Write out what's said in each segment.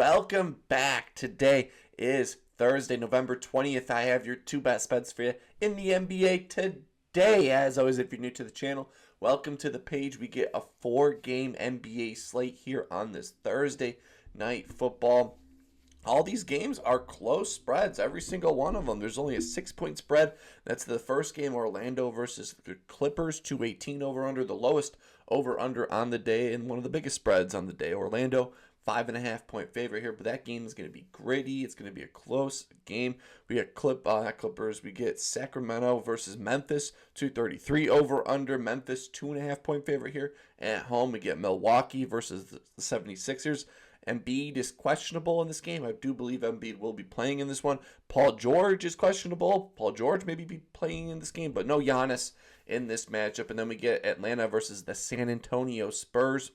welcome back. Today is Thursday, November 20th. I have your two best bets for you in the NBA today. As always, if you're new to the channel, welcome to the page. We get a 4-game NBA slate here on this Thursday night football. All these games are close spreads, every single one of them. There's only a 6-point spread. That's the first game, Orlando versus the Clippers, 218 over-under, the lowest over-under on the day, and one of the biggest spreads on the day. Orlando, 5.5-point favorite here, but that game is going to be gritty. It's going to be a close game. We get Clippers. We get Sacramento versus Memphis, 233 over-under. Memphis, 2.5-point favorite here. At home, we get Milwaukee versus the 76ers. Embiid is questionable in this game. I do believe Embiid will be playing in this one. Paul George is questionable. Paul George maybe be playing in this game, but no Giannis in this matchup. And then we get Atlanta versus the San Antonio Spurs.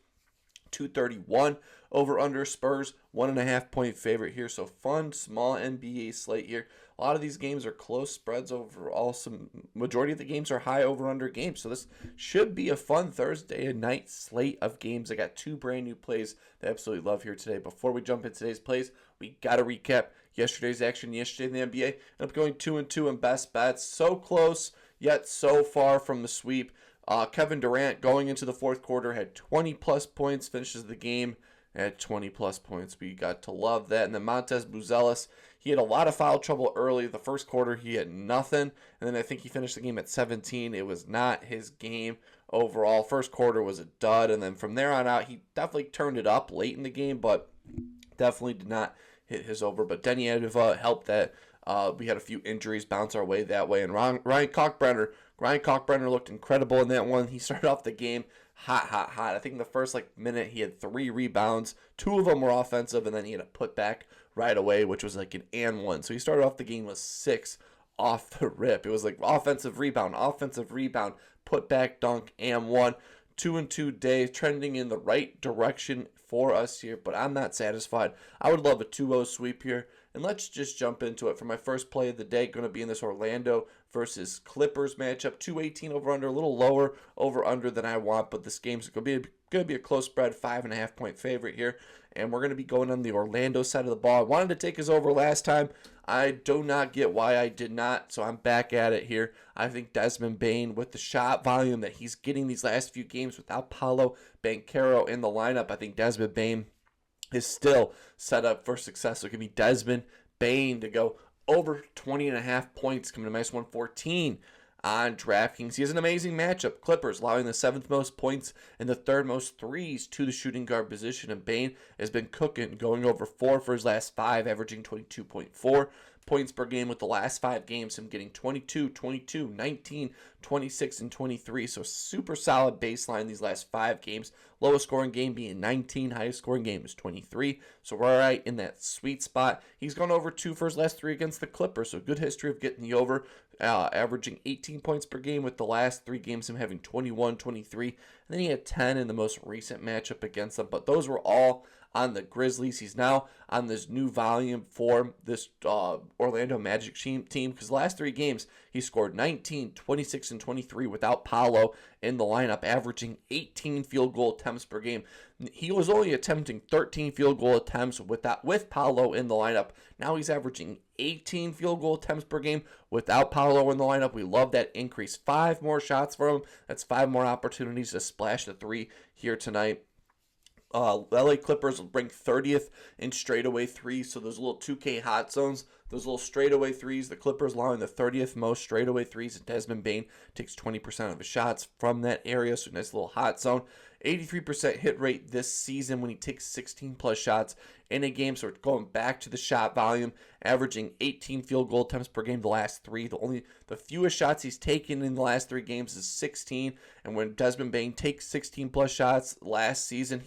231 over under. Spurs 1.5-point favorite here. So fun small NBA slate here. A lot of these games are close spreads overall. Some majority of the games are high over under games. So this should be a fun Thursday night slate of games. I got two brand new plays that I absolutely love here today. Before we jump into today's plays, we got to recap yesterday's action yesterday in the NBA. Ended up going 2-2 in best bets. So close yet so far from the sweep. Kevin Durant going into the fourth quarter had 20-plus points, finishes the game at 20-plus points. We got to love that. And then Montez Buzelis, he had a lot of foul trouble early. The first quarter, he had nothing. And then I think he finished the game at 17. It was not his game overall. First quarter was a dud. And then from there on out, he definitely turned it up late in the game, but definitely did not hit his over. But Denny Adeva helped that. We had a few injuries bounce our way that way. And Ryan Kalkbrenner looked incredible in that one. He started off the game hot. I think in the first minute he had 3 rebounds. 2 of them were offensive, and then he had a putback right away, which was like an and one. So he started off the game with 6 off the rip. It was like offensive rebound, putback, dunk, and one. 2-2 day, trending in the right direction for us here, but I'm not satisfied. I would love a 2-0 sweep here. And let's just jump into it. For my first play of the day, going to be in this Orlando versus Clippers matchup. 218 over under, a little lower over under than I want, but this game's going to be a close spread, 5.5-point favorite here. And we're going to be going on the Orlando side of the ball. I wanted to take his over last time. I do not get why I did not, so I'm back at it here. I think Desmond Bane, with the shot volume that he's getting these last few games without Paolo Banchero in the lineup, I think Desmond Bane is still set up for success. So it could be Desmond Bane to go over 20.5 points, coming to minus 114 on DraftKings. He has an amazing matchup. Clippers allowing the 7th most points and the 3rd most threes to the shooting guard position. And Bane has been cooking, going over 4 for his last 5, averaging 22.4 points per game with the last 5 games, him getting 22, 22, 19, 26, and 23. So super solid baseline these last 5 games. Lowest scoring game being 19. Highest scoring game is 23. So we're right in that sweet spot. He's gone over 2 for his last 3 against the Clippers. So good history of getting the over, averaging 18 points per game with the last 3 games, him having 21, 23. And then he had 10 in the most recent matchup against them. But those were all on the Grizzlies. He's now on this new volume for this Orlando Magic team, because the last 3 games he scored 19, 26, and 23 without Paolo in the lineup, averaging 18 field goal attempts per game. He was only attempting 13 field goal attempts with Paolo in the lineup. Now he's averaging 18 field goal attempts per game without Paolo in the lineup. We love that increase. 5 more shots for him. That's 5 more opportunities to splash the 3 here tonight. LA Clippers rank 30th in straightaway threes, so those little 2K hot zones, those little straightaway threes, the Clippers allowing the 30th most straightaway threes, and Desmond Bane takes 20% of his shots from that area, so nice little hot zone. 83% hit rate this season when he takes 16-plus shots in a game, so we're going back to the shot volume, averaging 18 field goal attempts per game the last 3. The fewest shots he's taken in the last 3 games is 16, and when Desmond Bane takes 16-plus shots last season,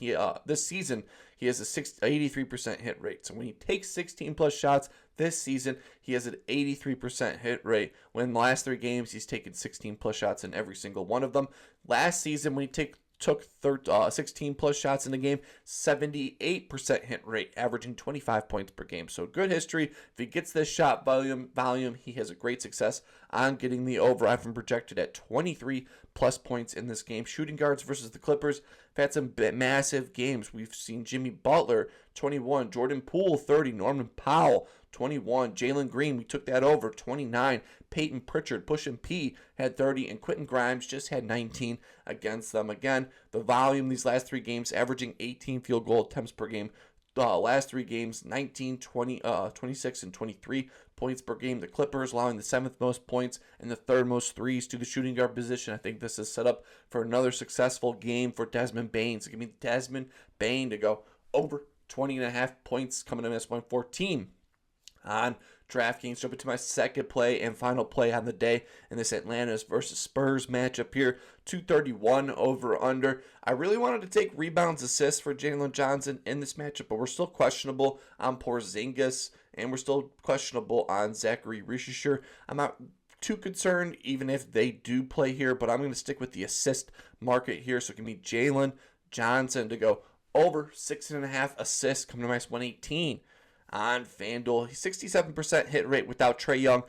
this season, he has a 83% hit rate. So when he takes 16-plus shots this season, he has an 83% hit rate. When in the last 3 games, he's taken 16-plus shots in every single one of them. Last season, when he took 16-plus shots in the game, 78% hit rate, averaging 25 points per game. So good history. If he gets this shot volume, he has a great success on getting the over. I've been projected at 23 plus points in this game. Shooting guards versus the Clippers have had some massive games. We've seen Jimmy Butler, 21, Jordan Poole, 30, Norman Powell, 21, Jalen Green, we took that over, 29, Peyton Pritchard, Pushing P, had 30, and Quentin Grimes just had 19 against them. Again, the volume these last 3 games, averaging 18 field goal attempts per game. Last 3 games, 19, 20, 26, and 23 points per game. The Clippers allowing the 7th most points and the 3rd most threes to the shooting guard position. I think this is set up for another successful game for Desmond Bane. So give me Desmond Bane to go over 20.5 points coming in at S114 on DraftKings. Jump into my second play and final play on the day in this Atlanta versus Spurs matchup here. 231 over under. I really wanted to take rebounds, assists for Jalen Johnson in this matchup, but we're still questionable on Porzingis and we're still questionable on Zachary Richisher. I'm not too concerned even if they do play here, but I'm going to stick with the assist market here. So it can be Jalen Johnson to go over 6.5 assists coming to minus 118. On FanDuel, 67% hit rate without Trae Young.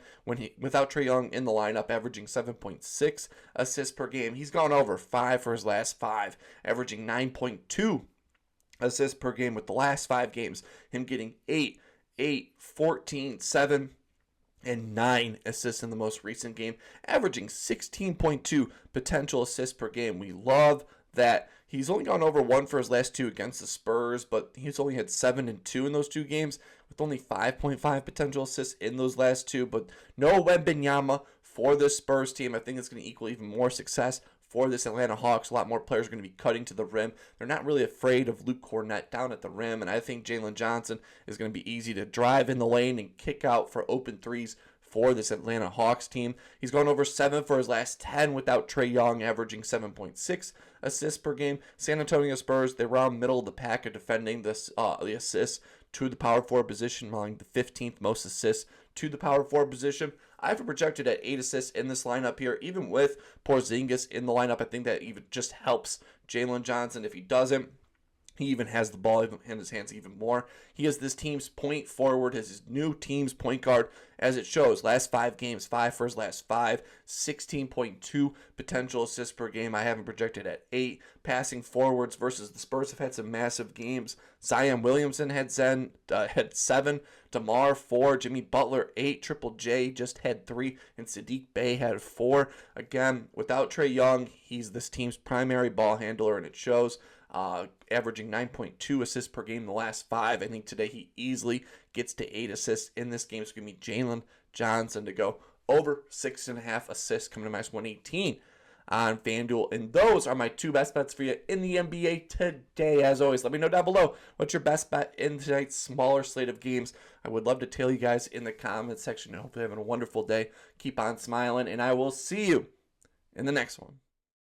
Without Trae Young in the lineup, averaging 7.6 assists per game. He's gone over 5 for his last 5, averaging 9.2 assists per game with the last 5 games. Him getting 8, 14, 7, and 9 assists in the most recent game, averaging 16.2 potential assists per game. We love that. He's only gone over 1 for his last 2 against the Spurs, but he's only had 7 and 2 in those 2 games with only 5.5 potential assists in those last 2. But no Wembanyama for this Spurs team. I think it's going to equal even more success for this Atlanta Hawks. A lot more players are going to be cutting to the rim. They're not really afraid of Luke Cornett down at the rim, and I think Jalen Johnson is going to be easy to drive in the lane and kick out for open threes for this Atlanta Hawks team. He's gone over 7 for his last 10 without Trae Young, averaging 7.6 assists per game. San Antonio Spurs, they're around middle of the pack of defending this the assists to the power forward position, allowing the 15th most assists to the power forward position. I have it projected at 8 assists in this lineup here. Even with Porzingis in the lineup, I think that even just helps Jalen Johnson. If he doesn't, he even has the ball in his hands even more. He is this team's point forward, his new team's point guard, as it shows. Last 5 games, 5 for his last 5, 16.2 potential assists per game. I have him projected at 8. Passing forwards versus the Spurs have had some massive games. Zion Williamson had 7, DeMar 4, Jimmy Butler 8, Triple J just had 3, and Sadiq Bey had 4. Again, without Trae Young, he's this team's primary ball handler, and it shows. Averaging 9.2 assists per game in the last 5. I think today he easily gets to 8 assists in this game. It's going to be Jalen Johnson to go over 6.5 assists coming to minus 118 on FanDuel. And those are my 2 best bets for you in the NBA today. As always, let me know down below what's your best bet in tonight's smaller slate of games. I would love to tell you guys in the comments section. I hope you're having a wonderful day. Keep on smiling, and I will see you in the next one.